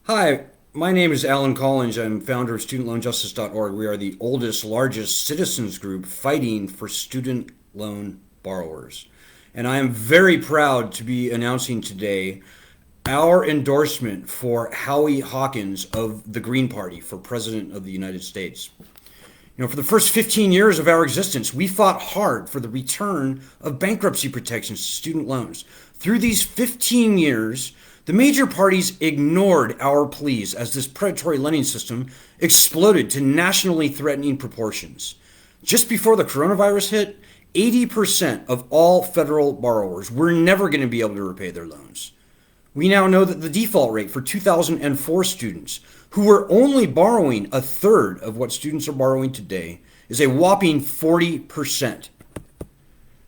Hi, my name is Alan Collins. I'm founder of StudentLoanJustice.org. We are the oldest, largest citizens group fighting for student loan borrowers. And I am very proud to be announcing today our endorsement for Howie Hawkins of the Green Party for President of the United States. For the first 15 years of our existence, we fought hard for the return of bankruptcy protections to student loans. Through these 15 years, the major parties ignored our pleas as this predatory lending system exploded to nationally threatening proportions. Just before the coronavirus hit, 80% of all federal borrowers were never going to be able to repay their loans. We now know that the default rate for 2004 students, who were only borrowing a third of what students are borrowing today, is a whopping 40%.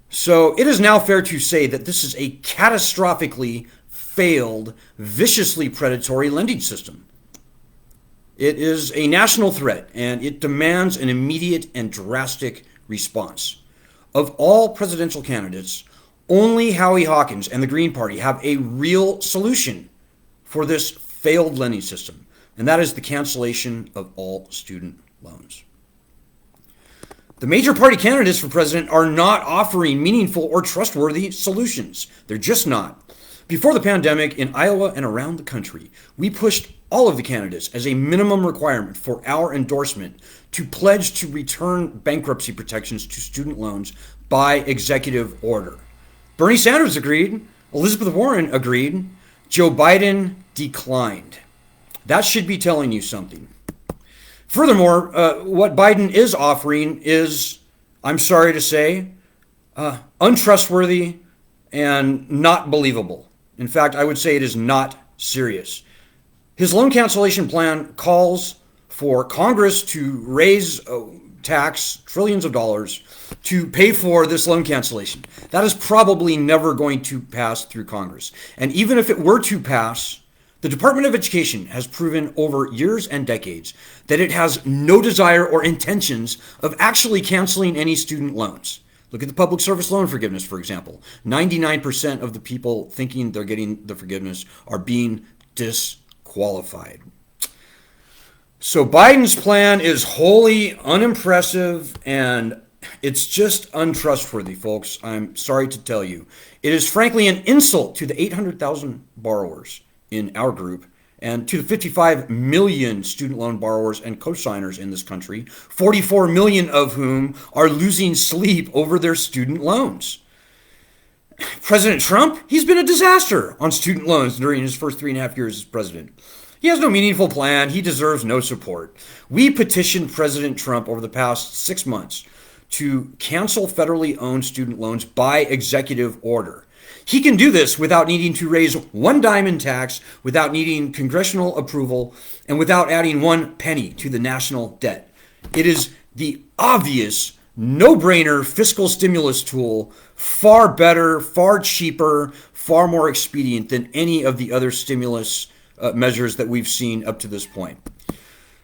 So it is now fair to say that this is a catastrophically failed, viciously predatory lending system. It is a national threat, and it demands an immediate and drastic response. Of all presidential candidates, only Howie Hawkins and the Green Party have a real solution for this failed lending system, and that is the cancellation of all student loans. The major party candidates for president are not offering meaningful or trustworthy solutions. They're just not. Before the pandemic, in Iowa and around the country, we pushed all of the candidates as a minimum requirement for our endorsement to pledge to return bankruptcy protections to student loans by executive order. Bernie Sanders agreed, Elizabeth Warren agreed, Joe Biden declined. That should be telling you something. Furthermore, what Biden is offering is, I'm sorry to say, untrustworthy and not believable. In fact, I would say it is not serious. His loan cancellation plan calls for Congress to raise tax trillions of dollars to pay for this loan cancellation. That is probably never going to pass through Congress. And even if it were to pass, the Department of Education has proven over years and decades that it has no desire or intentions of actually canceling any student loans. Look at the public service loan forgiveness, for example. 99% of the people thinking they're getting the forgiveness are being disqualified. So Biden's plan is wholly unimpressive, and it's just untrustworthy, folks. I'm sorry to tell you. It is frankly an insult to the 800,000 borrowers in our group and to the 55 million student loan borrowers and cosigners in this country, 44 million of whom are losing sleep over their student loans. President Trump, he's been a disaster on student loans during his first 3.5 years as president. He has no meaningful plan. He deserves no support. We petitioned President Trump over the past 6 months to cancel federally owned student loans by executive order. He can do this without needing to raise one dime in tax, without needing congressional approval, and without adding one penny to the national debt. It is the obvious, no-brainer fiscal stimulus tool, far better, far cheaper, far more expedient than any of the other stimulus measures that we've seen up to this point.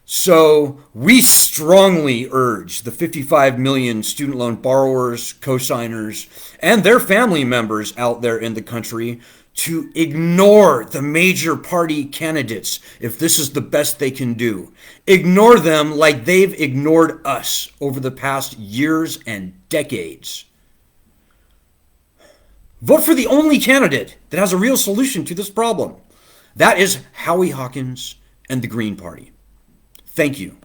So we strongly urge the 55 million student loan borrowers, cosigners, and their family members out there in the country to ignore the major party candidates if this is the best they can do. Ignore them like they've ignored us over the past years and decades. Vote for the only candidate that has a real solution to this problem. That is Howie Hawkins and the Green Party. Thank you.